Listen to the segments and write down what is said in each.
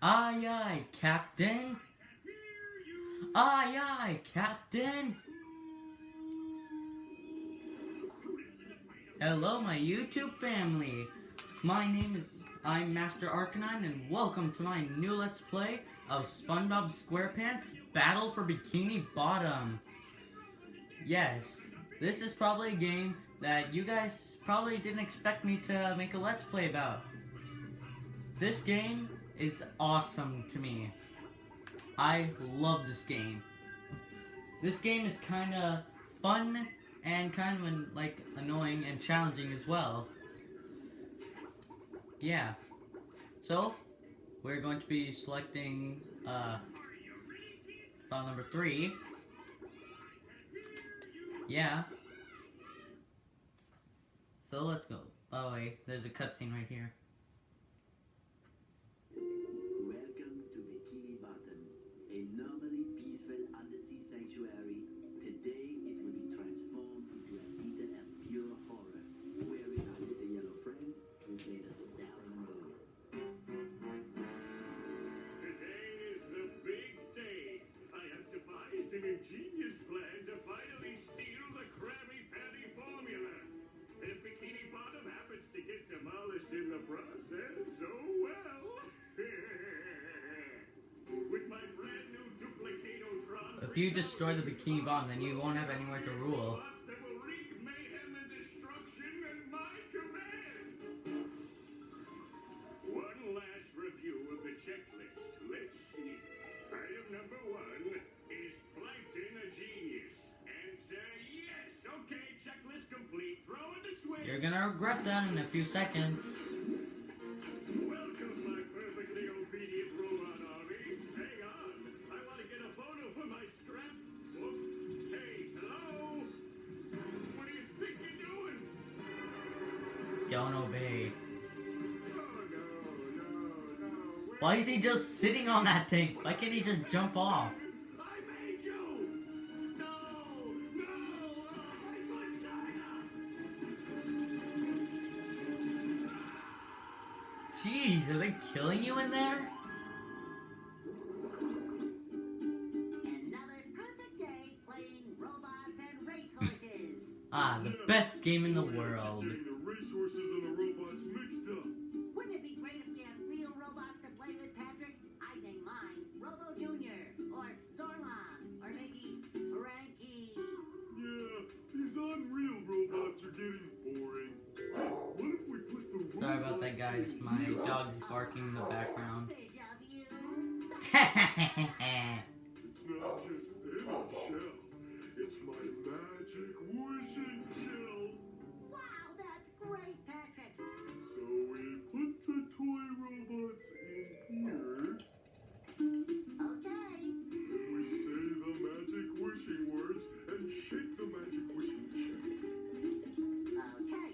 Aye, aye, Captain. Aye, aye, Captain. Hello, my YouTube family. I'm Master Arcanine, and welcome to my new Let's Play of Spongebob Squarepants Battle for Bikini Bottom. Yes, this is probably a game that you guys probably didn't expect me to make a Let's Play about. This game is awesome to me. I love this game. This game is kind of fun and kind of like annoying and challenging as well. Yeah. So, we're going to be selecting file number 3. Yeah. So let's go. Oh wait, there's a cutscene right here. Welcome to Bikini Bottom, a normally peaceful undersea sanctuary. Today it will be transformed into a beaten and pure horror, wherein our little yellow friend will play the starring role. Today is the big day. I have devised an ingenious plan to finally steal the Krabby Patty formula. If Bikini Bottom happens to get demolished in the process, oh well. With my brand new Duplicatotron, If you destroy the Bikini Bottom, then you won't have anywhere to rule. that will wreak mayhem and destruction at my command. One last review of the checklist. Let's see. Item number 1 is Plankton a genius? Answer yes. Okay, checklist complete. Throw in the switch. You're gonna regret that in a few seconds. Welcome, my perfectly obedient robot army. Hang on. I want to get a photo for my scrapbook. Hey, hello? What do you think you're doing? Don't obey. Oh, no. Why is he just sitting on that thing? Why can't he just jump off? I made you! No! I put China! Jeez, are they killing you in there? Another perfect day playing robots and racehorses. Ah, the best game in the world. Getting the racehorses and the robots mixed up. Wouldn't it be great if we had real robots to play with, Patrick? I'd name mine Robo Jr. or Zorlon or maybe Frankie. Yeah, these unreal robots are getting boring. What if we put the Sorry about that, guys. robots My in real- dog's barking in the background. Deja vu. It's not just any shell. It's my magic wishing shell. Wow, that's great, Patrick. So we put the toy robots in here. Okay. Then we say the magic wishing words and shake the magic wishing shell. Okay.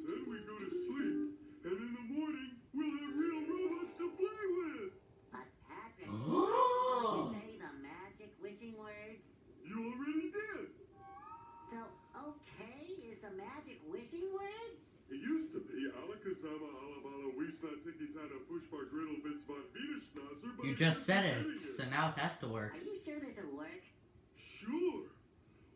Then we go to sleep, and in the morning we'll have real robots to play with. But Patrick, Oh. say the magic wishing words. You already did. So, okay is the magic wishing word? It used to be Alakazama Alabala Wisna Tikitana Pushpa Griddle Bits Von Wiederschnauzer, but You I just said can't it, say so now it has to work. Are you sure this will work? Sure.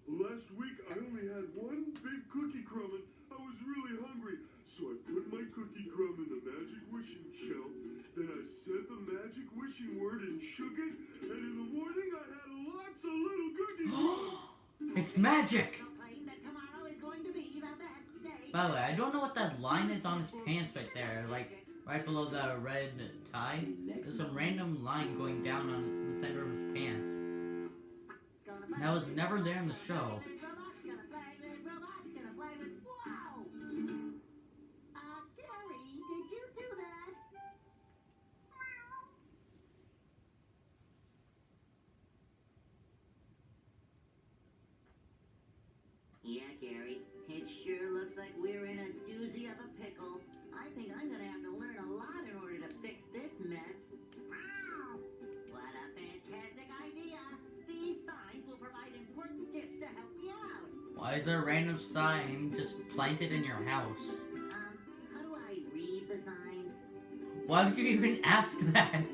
Last week I only had one big cookie crumb and I was really hungry. So I put my cookie crumb in the magic wishing shell. Then I said the magic wishing word and shook it. And in the morning I had lots of little cookies. It's magic! Proclaim that tomorrow is going to be the best day. By the way, I don't know what that line is on his pants right there. Like, right below the red tie. There's some random line going down on the center of his pants. That was never there in the show. Robots gonna play with, robots gonna play with. Wow! Gary, did you do that? Yeah, Gary, it sure looks like we're in a doozy of a pickle. I think I'm gonna have to learn a lot in order to fix this mess. Wow! What a fantastic idea! These signs will provide important tips to help me out. Why is there a random sign just planted in your house? How do I read the signs? Why would you even ask that?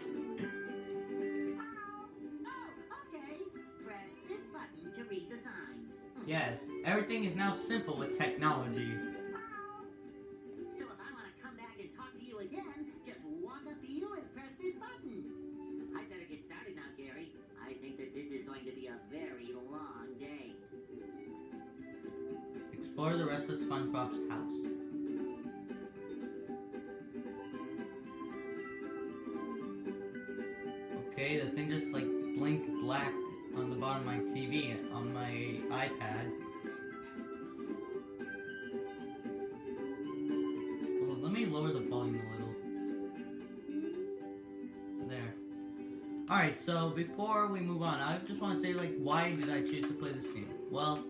Yes, everything is now simple with technology. So if I want to come back and talk to you again, just walk up to you and press this button. I better get started now, Gary. I think that this is going to be a very long day. Explore the rest of SpongeBob's house. Okay, the thing just like blinked black on the bottom of my TV on my iPad. Well, let me lower the volume a little. There. Alright, so before we move on, I just want to say, like, why did I choose to play this game? Well,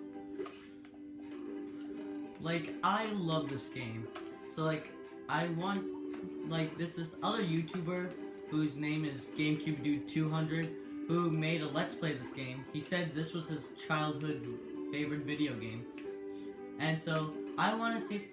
like, I love this game. So, like, I want, like, this other YouTuber whose name is GameCube Dude 200, who made a Let's Play this game. He said this was his childhood favorite video game. And so, I want to see...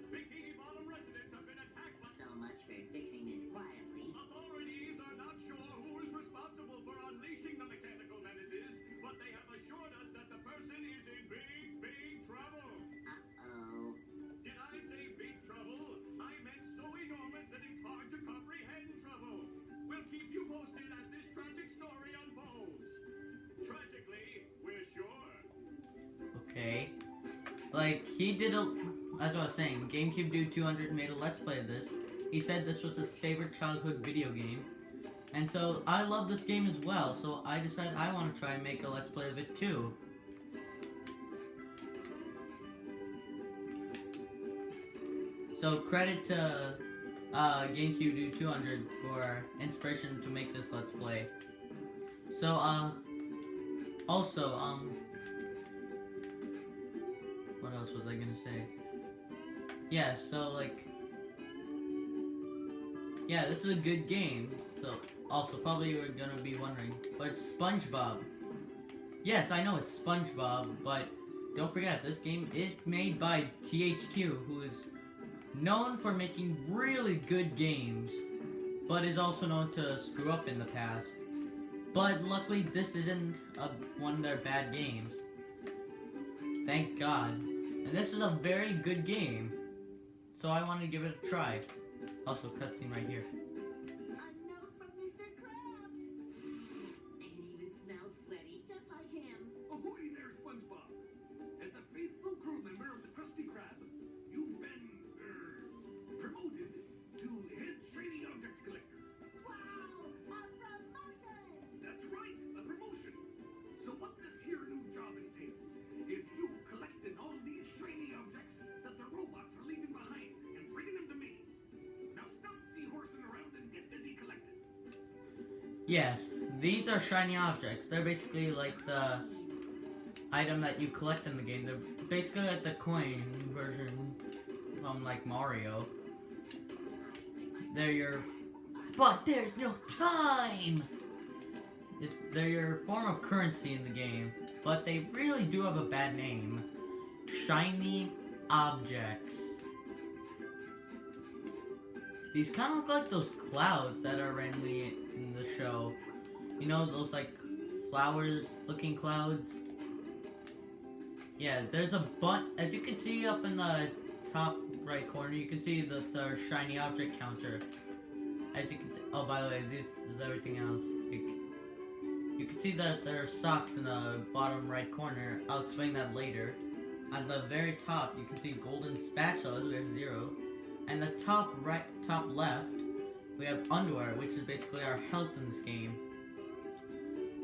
Bikini Bottom residents have been attacked by... So much for fixing this quietly. Authorities are not sure who is responsible for unleashing the mechanical menaces, but they have assured us that the person is in big trouble. Uh-oh. Did I say big trouble? I meant so enormous that it's hard to comprehend trouble. We'll keep you posted as this tragic story unfolds. Tragically, we're sure. Okay. Like, he did a... That's what I was saying. GameCube Dude 200 made a Let's Play of this. He said this was his favorite childhood video game. And so, I love this game as well. So, I decided I want to try and make a Let's Play of it too. So, credit to GameCube Dude 200 for inspiration to make this Let's Play. So, also, what else was I gonna say? Yeah, so, like, yeah, this is a good game. So, also, probably you're gonna be wondering, but it's SpongeBob. Yes, I know it's SpongeBob, but don't forget, this game is made by THQ, who is known for making really good games, but is also known to screw up in the past. But luckily, this isn't one of their bad games. Thank God. And this is a very good game. So I wanted to give it a try. Also, cutscene right here. A note from Mr. Krabs. And it even smells sweaty, just like him. Ahoy there, SpongeBob! As a faithful crew member of the Krusty Krab, you've been, promoted to head training object collector. Wow, a promotion! That's right, a promotion. So what this here new job entails is you collecting all these shiny objects that the robots are leaving behind and bringing them to me. Now stop seahorsing around and get busy collecting. Yes, these are shiny objects. They're basically like the item that you collect in the game. They're basically like the coin version from like Mario. They're your... But there's no time! They're your form of currency in the game, but they really do have a bad name. Shiny objects. These kind of look like those clouds that are randomly in the show. You know, those like flowers looking clouds? Yeah, there's a as you can see up in the top right corner, you can see that's our shiny object counter. As you can see, oh, by the way, this is everything else. You can see that there are socks in the bottom right corner. I'll explain that later. At the very top, you can see golden spatulas, we have 0. And the top left, we have underwear, which is basically our health in this game.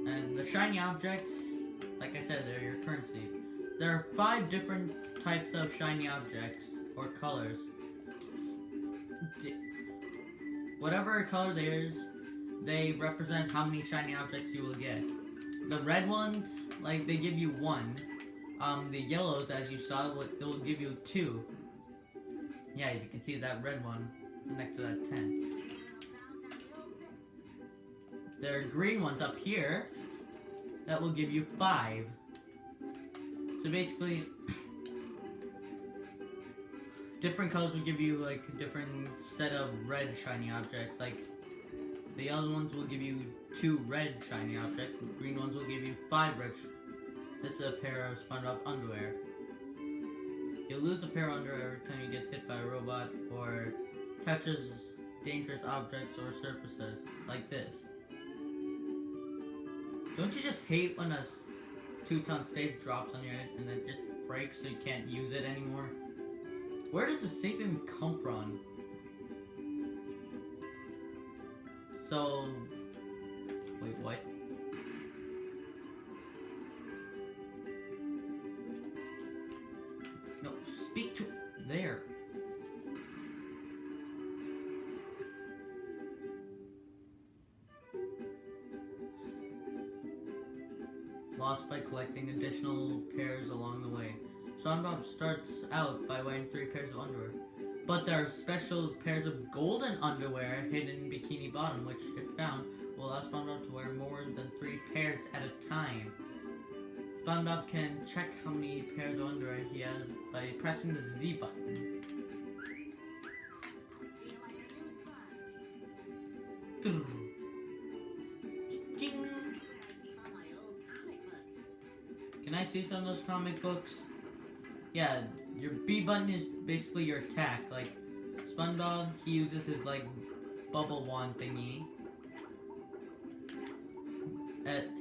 And the shiny objects, like I said, they're your currency. There are 5 different types of shiny objects, or colors. Whatever color there is, they represent how many shiny objects you will get. The red ones, like, they give you 1. The yellows, as you saw, they'll give you 2. Yeah, as you can see, that red one next to that 10. There are green ones up here that will give you 5. So basically, different colors will give you like a different set of red shiny objects. Like the other ones will give you 2 red shiny objects, and green ones will give you 5 red. This is a pair of SpongeBob underwear. You lose a pair of underwear every time you get hit by a robot or touches dangerous objects or surfaces, like this. Don't you just hate when a 2-ton safe drops on your head and then just breaks so you can't use it anymore? Where does the safe even come from? So, wait, what? No, speak to there. Lost by collecting additional pairs along the way. SpongeBob starts out by wearing 3 pairs of underwear, but there are special pairs of golden underwear hidden in Bikini Bottom, which, if found, will allow SpongeBob to wear more than 3 pairs at a time. SpongeBob can check how many pairs of underwear he has by pressing the Z button. Ding. Can I see some of those comic books? Yeah, your B button is basically your attack. Like, SpongeBob, he uses his, like, bubble wand thingy.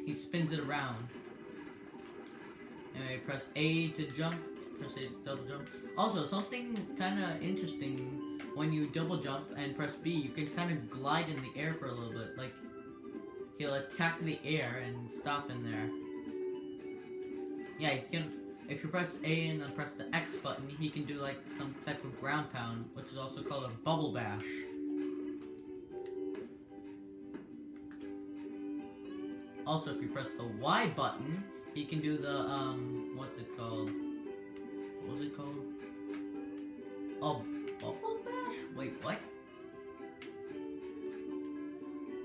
He spins it around. And I press A to jump, press A to double jump. Also, something kind of interesting, when you double jump and press B, you can kind of glide in the air for a little bit. Like, he'll attack the air and stop in there. Yeah, you can, if you press A and then press the X button, he can do like some type of ground pound, which is also called a bubble bash. Also, if you press the Y button, he can do the, what's it called? What was it called? Oh, bubble bash? Wait, what?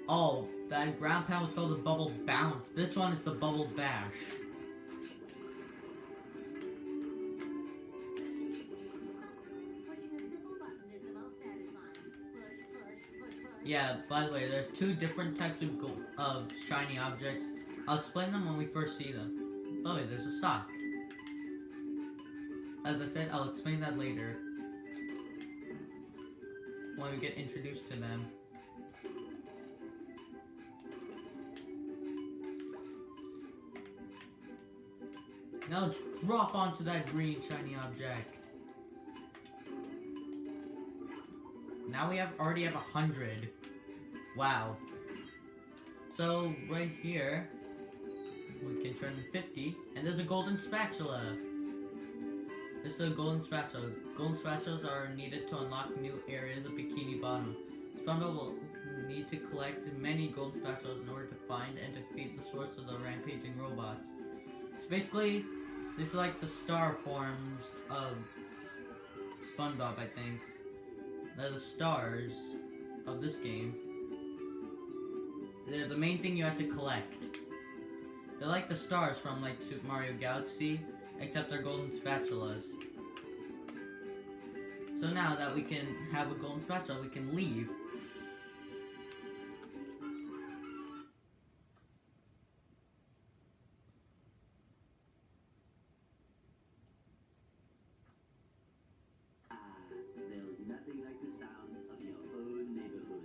Oh, that ground pound was called the bubble bounce. This one is the bubble bash. Yeah, by the way, there's 2 different types of shiny objects. I'll explain them when we first see them. By the way, there's a sock. As I said, I'll explain that later. When we get introduced to them. Now let's drop onto that green shiny object. Now we already have 100. Wow. So right here, we can turn 50, and there's a golden spatula. This is a golden spatula. Golden spatulas are needed to unlock new areas of Bikini Bottom. SpongeBob will need to collect many golden spatulas in order to find and defeat the source of the rampaging robots. So basically, this is like the star forms of SpongeBob, I think. They're the stars of this game. They're the main thing you have to collect. They're like the stars from like Super Mario Galaxy, except they're golden spatulas. So now that we can have a golden spatula, we can leave. There's nothing like the sounds of your own neighborhood.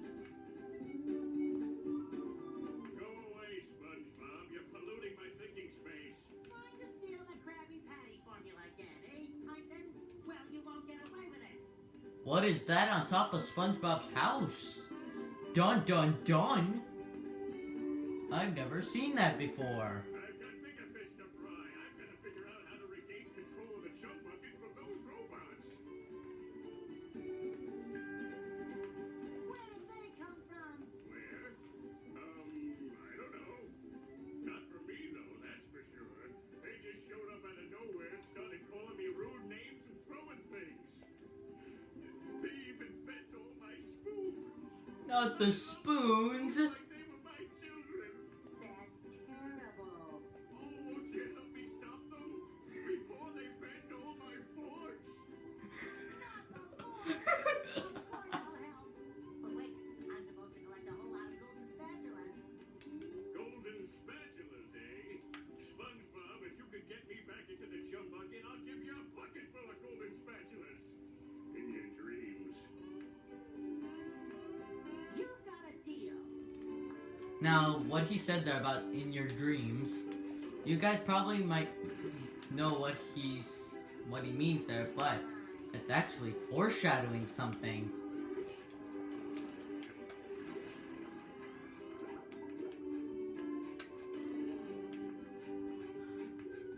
Go away, SpongeBob. You're polluting my thinking space. Trying to steal the Krabby Patty formula again, eh, Titan? Well, you won't get away with it. What is that on top of SpongeBob's house? Dun dun dun! I've never seen that before. I've got bigger fish to fry. I've got to figure out how to regain control of the chump bucket from those robots. Where did they come from? Where? I don't know. Not for me, though, that's for sure. They just showed up out of nowhere and started calling me rude names and throwing things. They even bent all my spoons. Not the spoons! Like they were my children. That's terrible. Oh, won't you help me stop them? Before they bend all my forks. I'll help. But wait, I'm supposed to collect a whole lot of golden spatulas. Golden spatulas, eh? SpongeBob, if you could Now, what he said there about in your dreams, you guys probably might know what he means there, but it's actually foreshadowing something.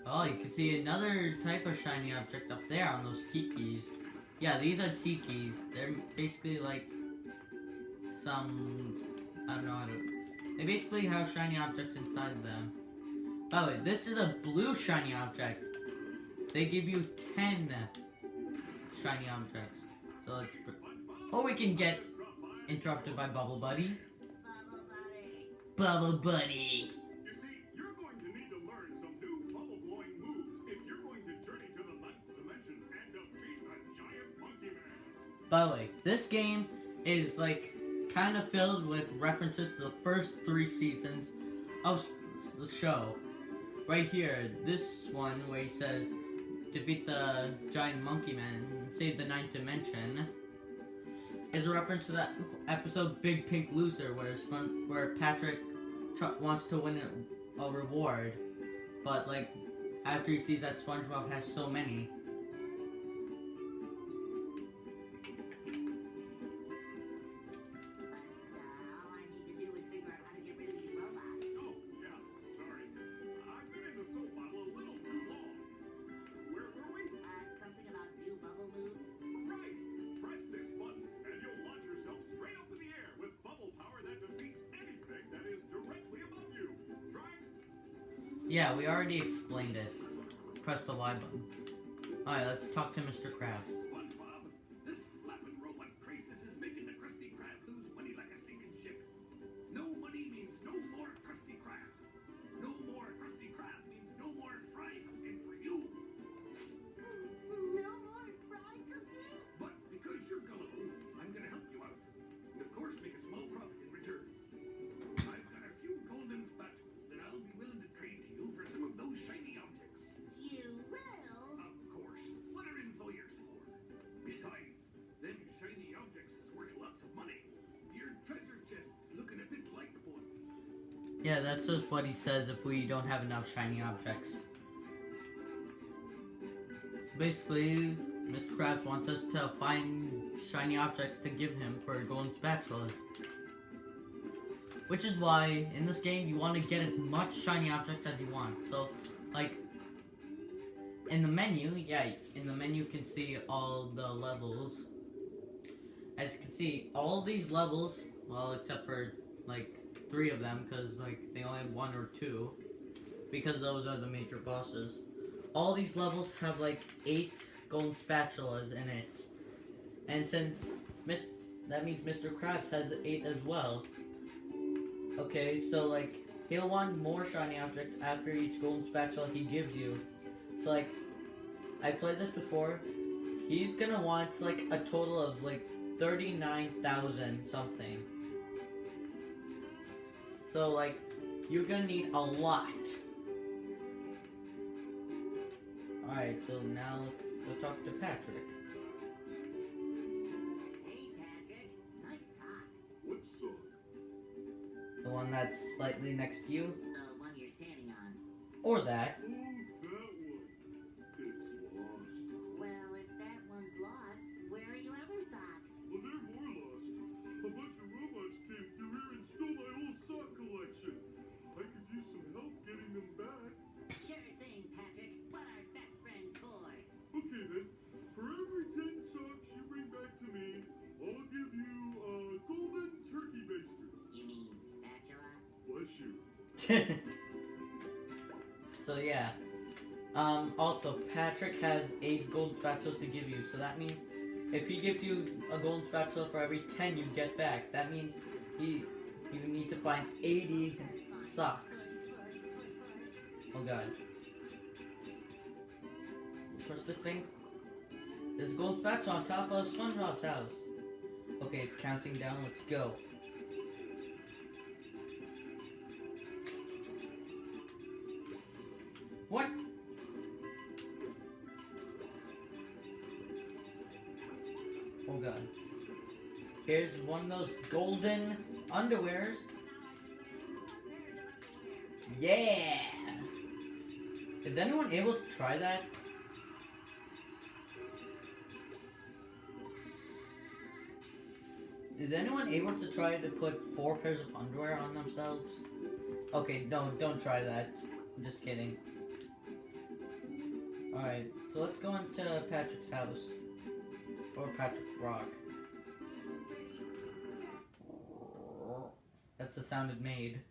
Oh, you can see another type of shiny object up there on those tikis. Yeah, these are tikis. They're basically like some, I don't know how to, they basically have shiny objects inside of them. By the way, this is a blue shiny object. They give you 10 shiny objects. So let's, or we can get interrupted by Bubble Buddy. Bubble Buddy. You see, you're going to need to learn some new bubble-blowing moves if you're going to journey to the ninth dimension and defeat the giant monkey man. By the way, this game is like kind of filled with references to the first 3 seasons of the show. Right here, this one where he says, defeat the giant monkey man and save the ninth dimension, is a reference to that episode Big Pink Loser where Patrick wants to win a reward, but like after he sees that Spongebob has so many. All I need to do is figure out how to get rid of these robots. Oh, yeah, sorry. I've been in the soap bottle a little too long. Where were we? Something about new bubble moves. Right. Press this button and you'll launch yourself straight up in the air with bubble power that defeats anything that is directly above you. Try it. Yeah, we already explained it. Press the Y button. Alright, let's talk to Mr. Krabs. SpongeBob, this flapping robot crisis is making the Krusty Krab lose money like a sinking ship. No money means no more Krusty Krab. No more Krusty Krab means no more fry cooking for you. No more fried cookies? But because you're gullible, I'm gonna help you out. And of course, make a small profit in return. I've got a few golden spatulas that I'll be willing to trade to you for some of those shiny objects. You will? Of course. What are info years for? Besides, them shiny objects is worth lots of money. Your treasure chest's looking a bit like one. Yeah, that's just what he says if we don't have enough shiny objects. So basically, Mr. Krabs wants us to find shiny objects to give him for golden spatulas. Which is why, in this game, you want to get as much shiny objects as you want. So, like, in the menu, you can see all the levels. As you can see, all these levels, well, except for, like, 3 of them, because, like, they only have 1 or 2, because those are the major bosses. All these levels have, like, 8 golden spatulas in it. And since, that means Mr. Krabs has 8 as well. Okay, so, like, he'll want more shiny objects after each golden spatula he gives you. So, like, I played this before. He's gonna want, like, a total of, like, 39,000 something. So, like, you're gonna need a lot. Alright, so now let's go talk to Patrick. Hey, Patrick. Nice talk. What song? The one that's slightly next to you. The one you're standing on. Or that. Oh, that one. It's lost. Well, if that one's lost, where are your other socks? Well, they're more lost. A bunch of robots came through here and stole my whole sock collection. I could use some help getting them back. Sure thing, Patrick. What are best friends for? Okay then, for every 10 socks you bring back to me, I'll give you a golden turkey baster. You mean spatula? Bless you. So yeah. Also, Patrick has 8 golden spatulas to give you, so that means if he gives you a golden spatula for every 10 you get back, that means you need to find 80 socks. Oh god. What's this thing? There's a golden spatula on top of SpongeBob's house. Okay, it's counting down, let's go. What? Oh god. Here's one of those golden underwears. Yeah! Is anyone able to try that? Is anyone able to try to put 4 pairs of underwear on themselves? Okay, don't try that. I'm just kidding. Alright, so let's go into Patrick's house. Or Patrick's rock. That's the sound it made.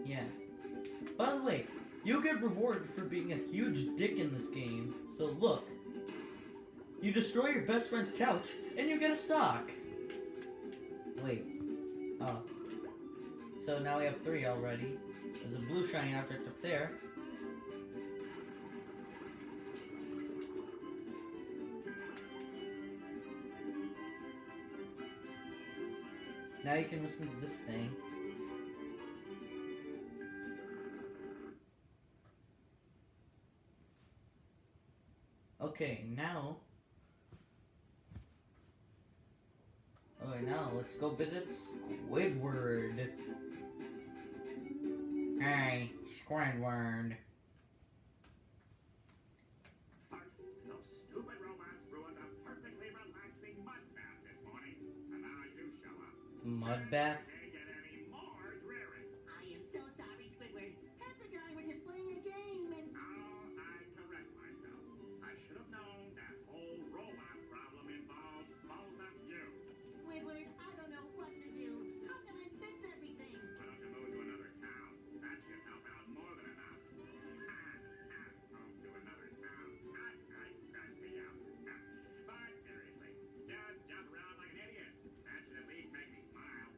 Yeah. By the way, you get rewarded for being a huge dick in this game. So look. You destroy your best friend's couch, and you get a sock. Wait. Oh. So now we have 3 already. There's a blue shiny object up there. Now you can listen to this thing. Okay, now... Okay, now let's go visit Squidward. Hey, Squidward. Those stupid robots ruined a perfectly relaxing mud bath this morning, and now you show up. Mud bath? Can't get any more dreary. I am so sorry, Squidward. Half the time we're just playing a game and... Oh, I correct myself. I should have known that whole robot problem involves both of you. Squidward, I don't know what to do. How can I fix everything? Why don't you move to another town? That should help out more than enough. Move to another town. That's me out. But seriously, just jump around like an idiot. That should at least make me smile.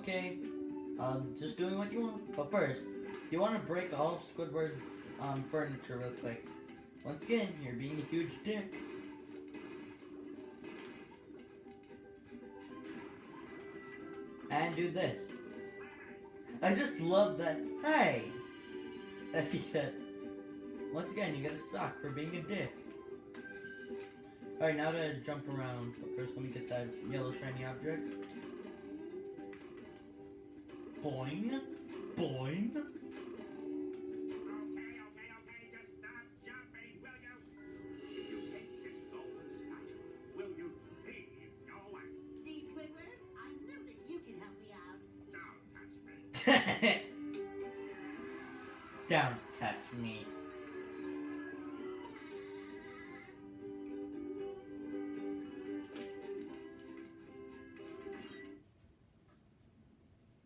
Okay. Just doing what you want. But first, you want to break all of Squidward's furniture real quick. Once again, you're being a huge dick. And do this. I just love that, hey, that he said. Once again, you get a sock for being a dick. Alright, now to jump around. But first, let me get that yellow shiny object. Boing. Boing. Okay, just stop jumping, will you? If you take this golden spatula, will you please go away? See, Squidward, I know that you can help me out. Don't touch me. Don't touch me.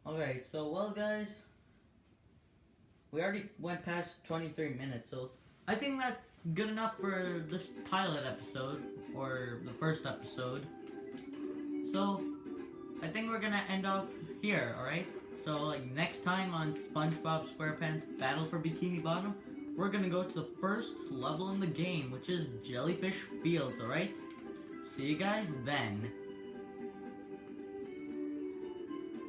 Okay, so well guys, we already went past 23 minutes, so I think that's good enough for this pilot episode, or the first episode. So, I think we're gonna end off here, alright? So, like, next time on Spongebob SquarePants Battle for Bikini Bottom, we're gonna go to the first level in the game, which is Jellyfish Fields, alright? See you guys then.